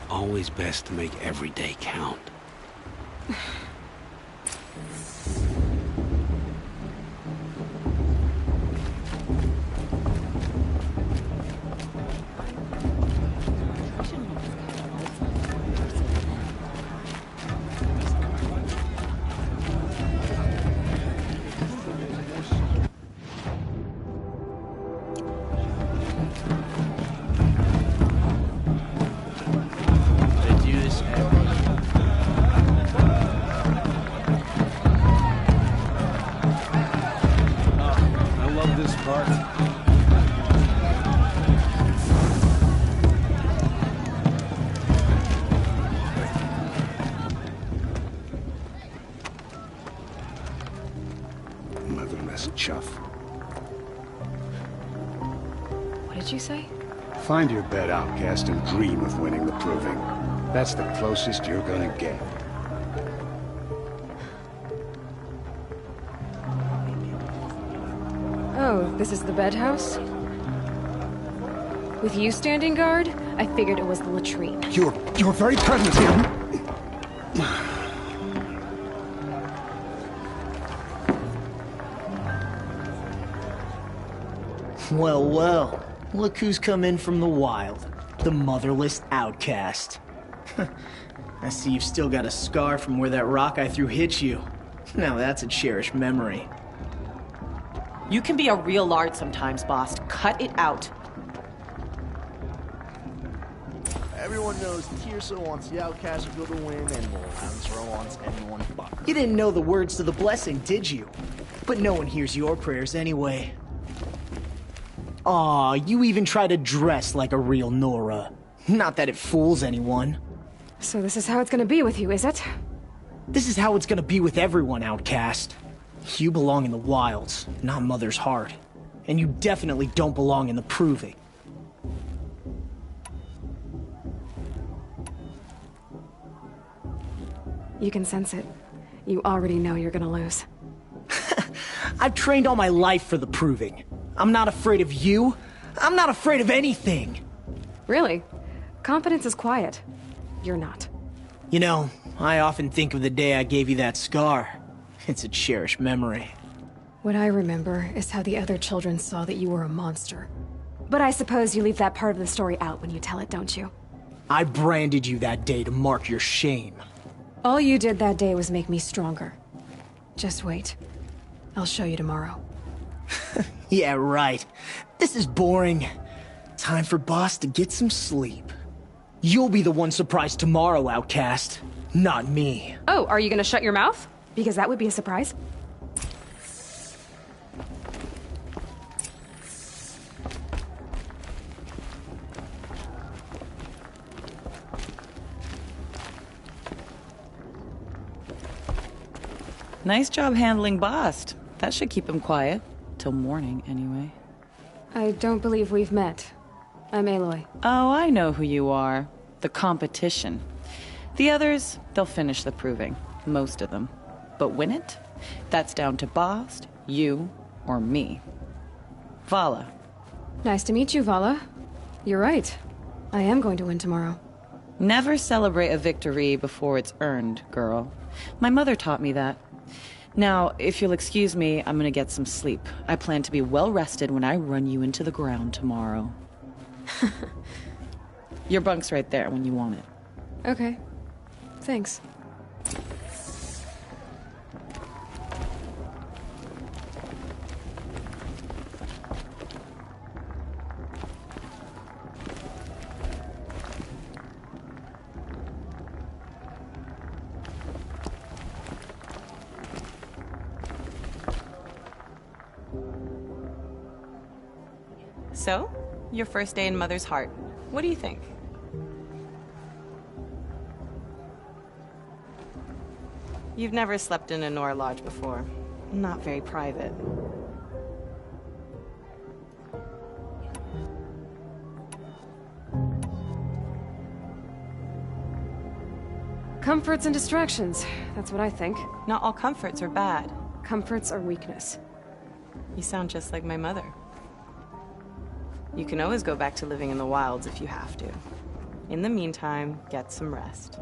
Speaker 13: Always best to make every day count. Chuff.
Speaker 1: What did you say?
Speaker 13: Find your bed, outcast, and dream of winning the proving. That's the closest you're gonna get.
Speaker 1: Oh, this is the bed house? With you standing guard, I figured it was the latrine.
Speaker 13: Your very presence here.
Speaker 18: Well, well. Look who's come in from the wild. The motherless outcast. I see you've still got a scar from where that rock I threw hit you. Now that's a cherished memory.
Speaker 19: You can be a real lard sometimes, boss. Cut it out.
Speaker 16: Everyone knows Tirso wants the outcast to go to win, and Lancero wants anyone but.
Speaker 18: You didn't know the words to the blessing, did you? But no one hears your prayers anyway. Aw, you even try to dress like a real Nora. Not that it fools anyone.
Speaker 1: So this is how it's gonna be with you, is it?
Speaker 18: This is how it's gonna be with everyone, outcast. You belong in the wilds, not Mother's heart. And you definitely don't belong in the proving.
Speaker 1: You can sense it. You already know you're gonna lose.
Speaker 18: I've trained all my life for the proving. I'm not afraid of you. I'm not afraid of anything.
Speaker 1: Really? Confidence is quiet. You're not.
Speaker 18: You know, I often think of the day I gave you that scar. It's a cherished memory.
Speaker 1: What I remember is how the other children saw that you were a monster. But I suppose you leave that part of the story out when you tell it, don't you?
Speaker 18: I branded you that day to mark your shame.
Speaker 1: All you did that day was make me stronger. Just wait. I'll show you tomorrow.
Speaker 18: Yeah, right. This is boring. Time for Boss to get some sleep. You'll be the one surprised tomorrow, outcast. Not me.
Speaker 1: Oh, are you gonna shut your mouth? Because that would be a surprise.
Speaker 19: Nice job handling Bast. That should keep him quiet. Till morning, anyway.
Speaker 1: I don't believe we've met. I'm Aloy.
Speaker 19: Oh, I know who you are. The competition. The others, they'll finish the proving. Most of them. But win it? That's down to Bast, you, or me. Vala.
Speaker 1: Nice to meet you, Vala. You're right. I am going to win tomorrow.
Speaker 19: Never celebrate a victory before it's earned, girl. My mother taught me that. Now, if you'll excuse me, I'm gonna get some sleep. I plan to be well rested when I run you into the ground tomorrow. Your bunk's right there when you want it.
Speaker 1: Okay. Thanks.
Speaker 19: So, your first day in Mother's heart. What do you think? You've never slept in a Nora lodge before. Not very private.
Speaker 1: Comforts and distractions. That's what I think.
Speaker 19: Not all comforts are bad.
Speaker 1: Comforts are weakness.
Speaker 19: You sound just like my mother. You can always go back to living in the wilds if you have to. In the meantime, get some rest.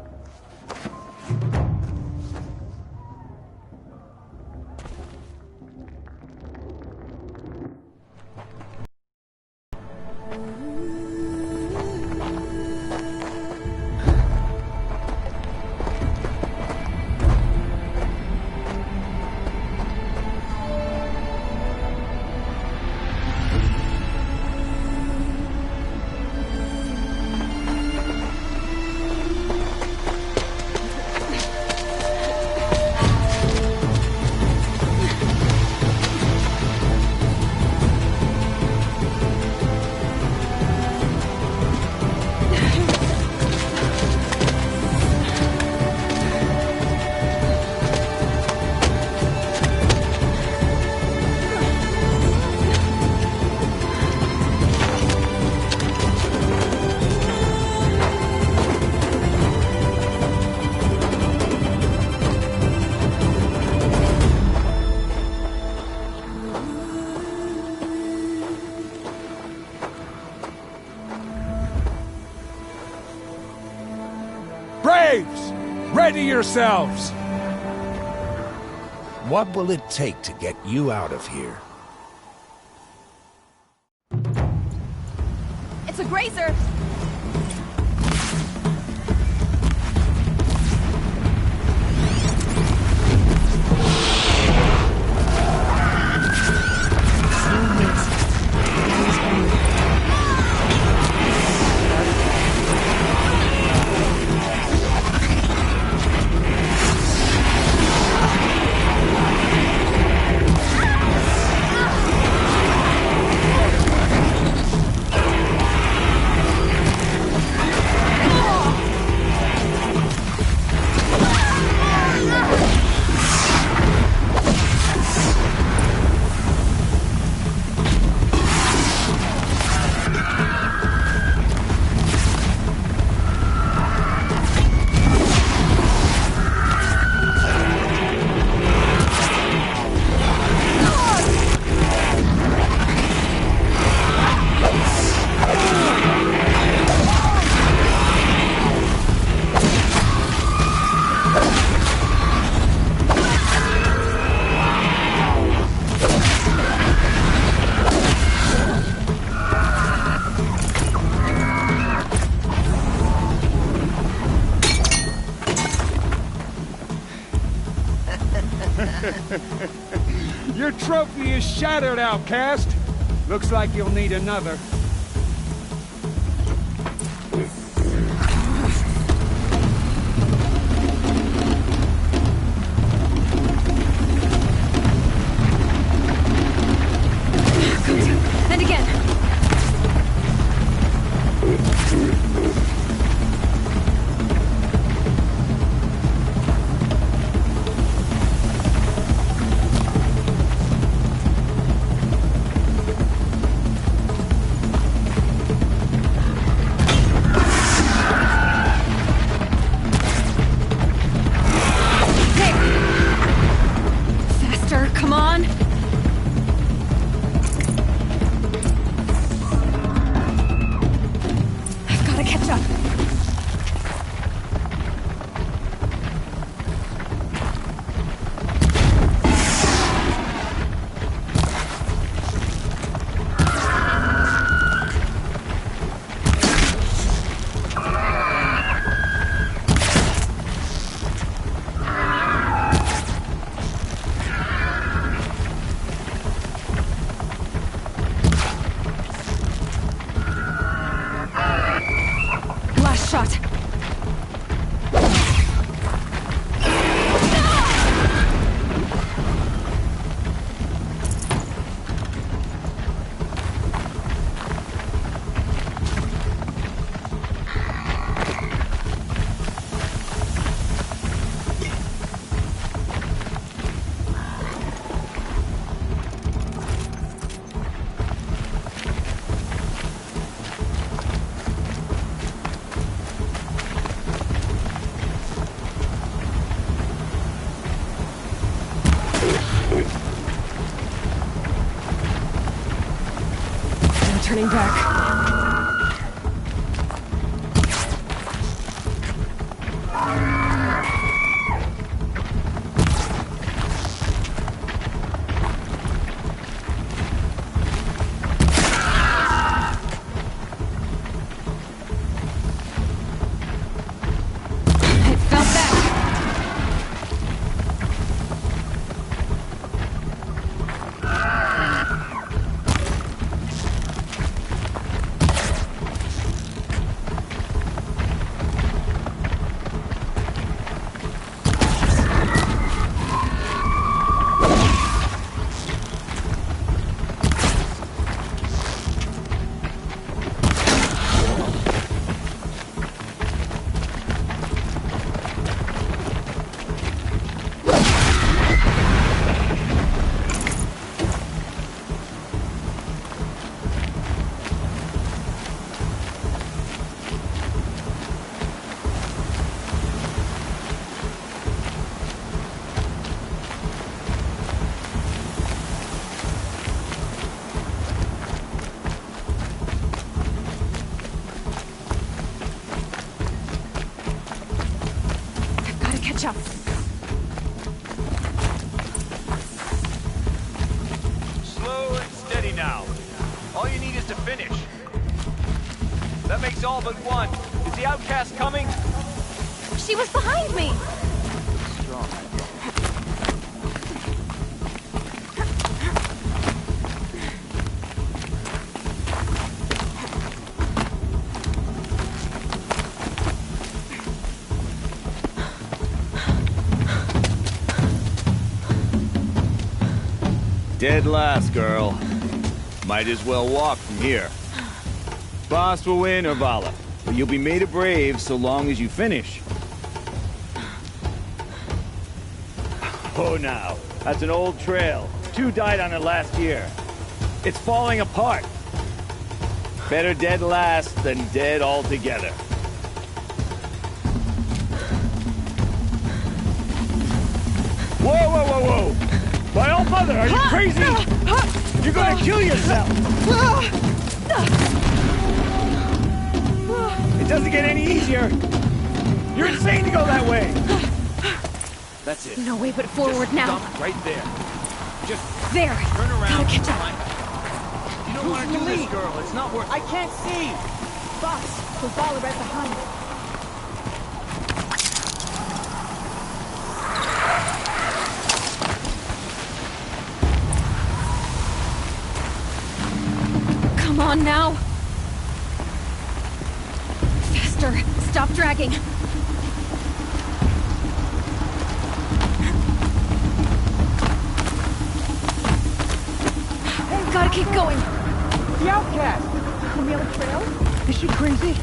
Speaker 4: Braves! Ready yourselves!
Speaker 20: What will it take to get you out of here?
Speaker 1: It's a grazer!
Speaker 4: Your trophy is shattered, outcast. Looks like you'll need another.
Speaker 1: And again! turning back. Catch up.
Speaker 16: Slow and steady now. All you need is to finish. That makes all but one. Is the outcast coming?
Speaker 1: She was behind me!
Speaker 16: Strong. Dead last, girl. Might as well walk from here. Boss will win or Vala, but you'll be made a brave so long as you finish. Oh, now. That's an old trail. 2 died on it last year. It's falling apart. Better dead last than dead altogether. Whoa, whoa, whoa, whoa! My old mother, are you crazy? You're gonna kill yourself! It doesn't get any easier! You're insane to go that way! That's it.
Speaker 1: No way but forward
Speaker 16: Just
Speaker 1: now.
Speaker 16: stop right there. Just
Speaker 1: there.
Speaker 16: Turn around.
Speaker 1: Gotta catch up.
Speaker 16: You don't want to do this, girl. It's not worth.
Speaker 6: I can't see! Boss, there's Vala right behind.
Speaker 1: Come on now! Faster! Stop dragging! Gotta keep going!
Speaker 6: The outcast! On the other trail? Is she crazy?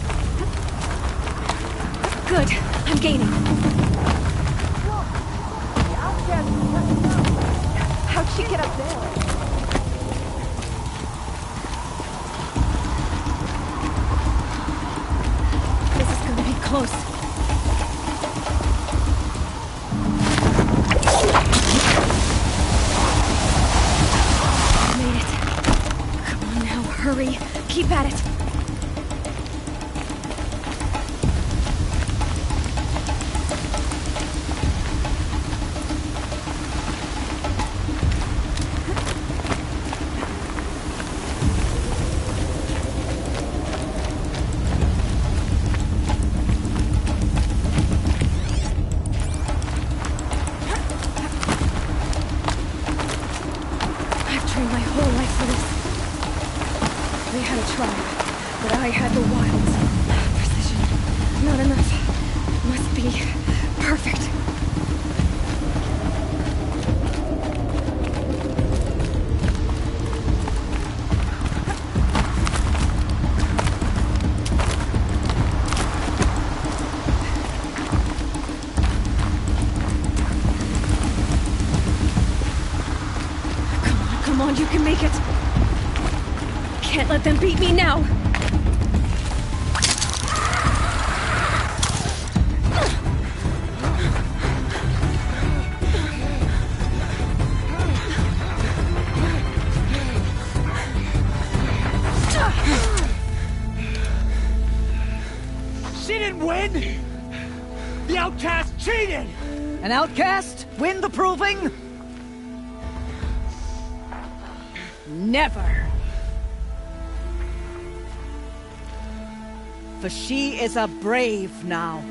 Speaker 1: Good. I'm gaining.
Speaker 6: Look! The outcast is catching up! How'd she get up there?
Speaker 1: Close. Made it. Come on now, hurry. Keep at it. My whole life for this. They had a tribe, but I had the wilds. Precision. Not enough. Must be perfect. Come on, you can make it. Can't let them beat me now.
Speaker 5: win! The outcast cheated! An outcast win the proving? Never. For she is a brave now.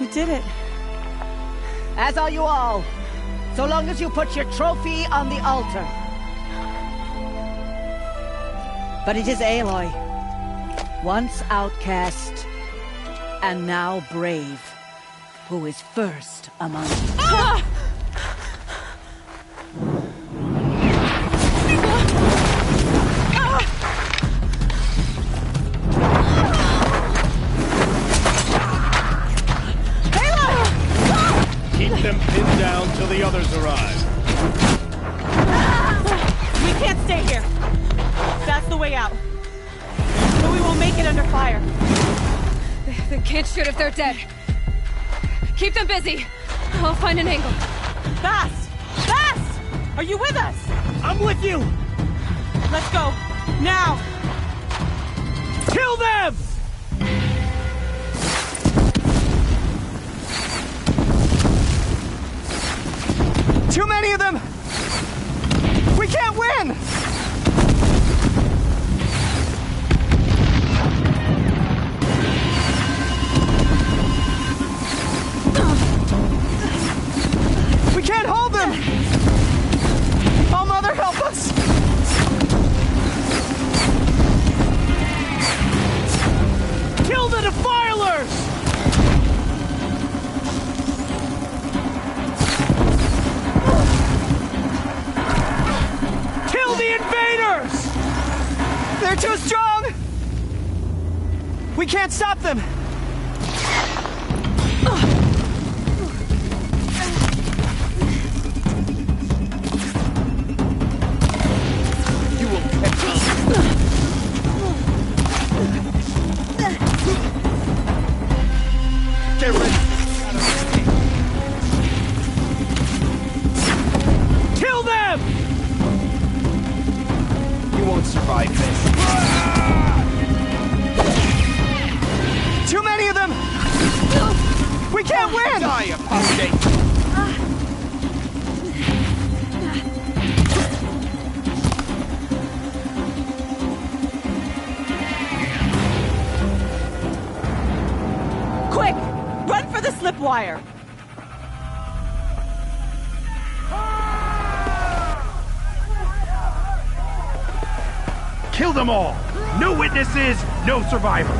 Speaker 19: You did it.
Speaker 5: As are you all, so long as you put your trophy on the altar. But it is Aloy, once outcast, and now brave, who is first among you.
Speaker 1: Ah!
Speaker 15: Keep them pinned down till the others arrive.
Speaker 19: We can't stay here. That's the way out. But we won't make it under fire.
Speaker 1: They can't shoot if they're dead. Keep them busy. I'll find an angle.
Speaker 19: Fast! Fast! Are you with us?
Speaker 5: I'm with you!
Speaker 19: Let's go. Now!
Speaker 5: Kill them! Too many of them! We can't win! We can't hold them! Oh, Mother, help us! Kill the defilers! Kill the invaders! They're too strong! We can't stop them! You will catch us! Get ready! Kill them! You won't survive this. Too many of them! We can't win! Die, apostate!
Speaker 19: Quick! Run for the slip wire!
Speaker 15: Kill them all! No witnesses, no survivors!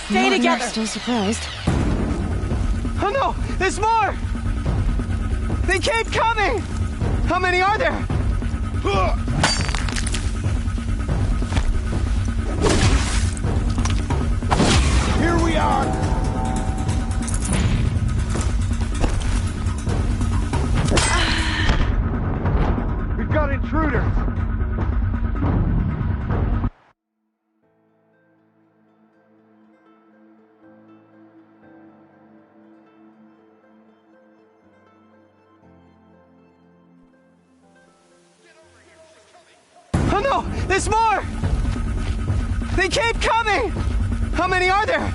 Speaker 19: Stay together!
Speaker 1: Still surprised.
Speaker 5: Oh no! There's more! They keep coming! How many are there?
Speaker 15: Here we are! We've got intruders!
Speaker 5: Oh no! There's more! They keep coming! How many are there?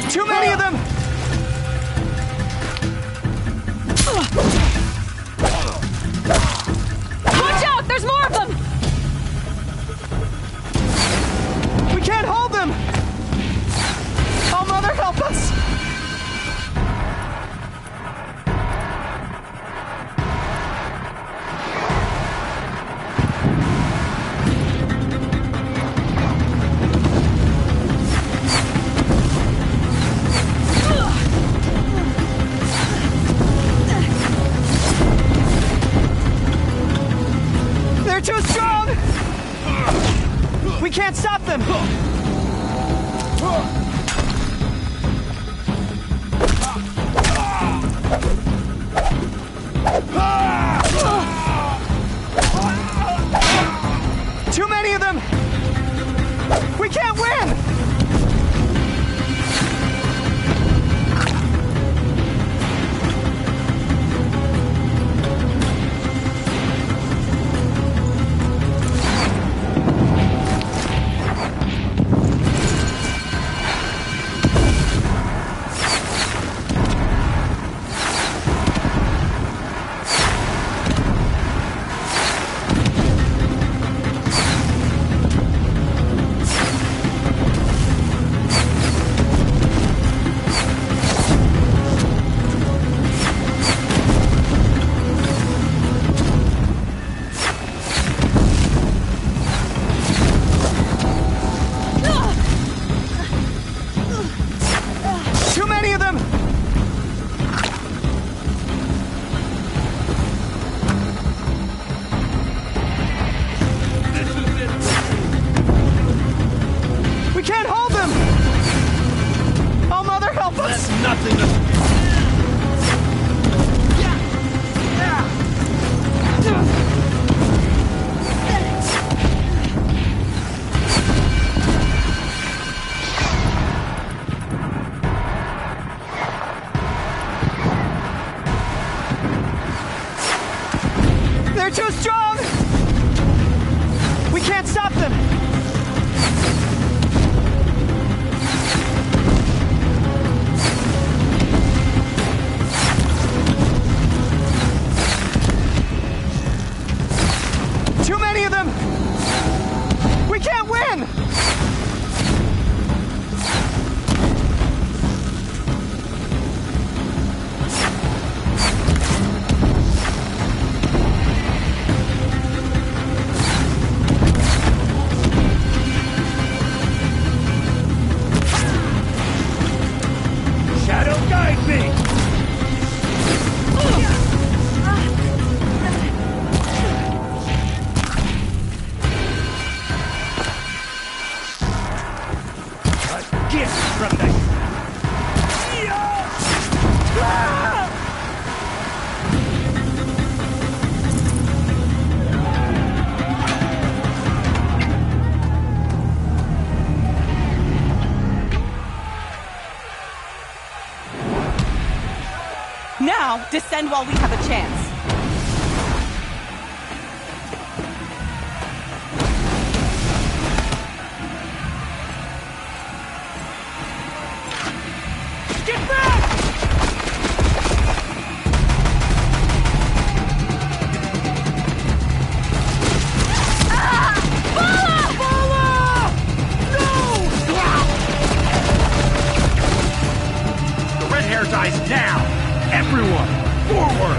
Speaker 5: Too many of them!
Speaker 1: Watch out! There's more of them!
Speaker 5: We can't hold them! Oh, Mother, help us! can't stop them! Too many of them! We can't win! They're too strong! We can't stop them! Too many of them! We can't win!
Speaker 19: Now, descend while we have a chance.
Speaker 5: Get back!
Speaker 16: The red hair dies now! Everyone, forward!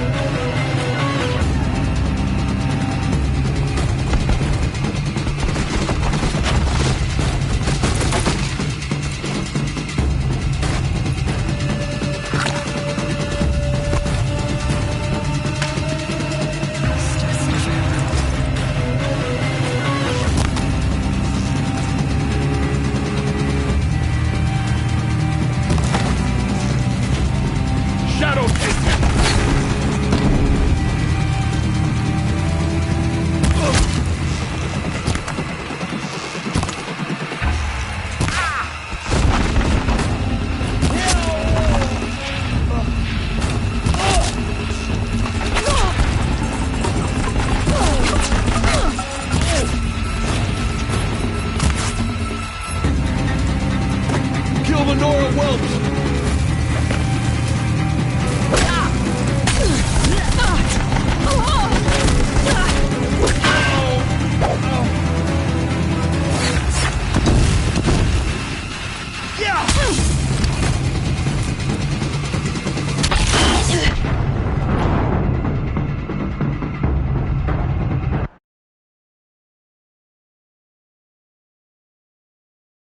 Speaker 12: Shadow take him! Kill the Nora whelps!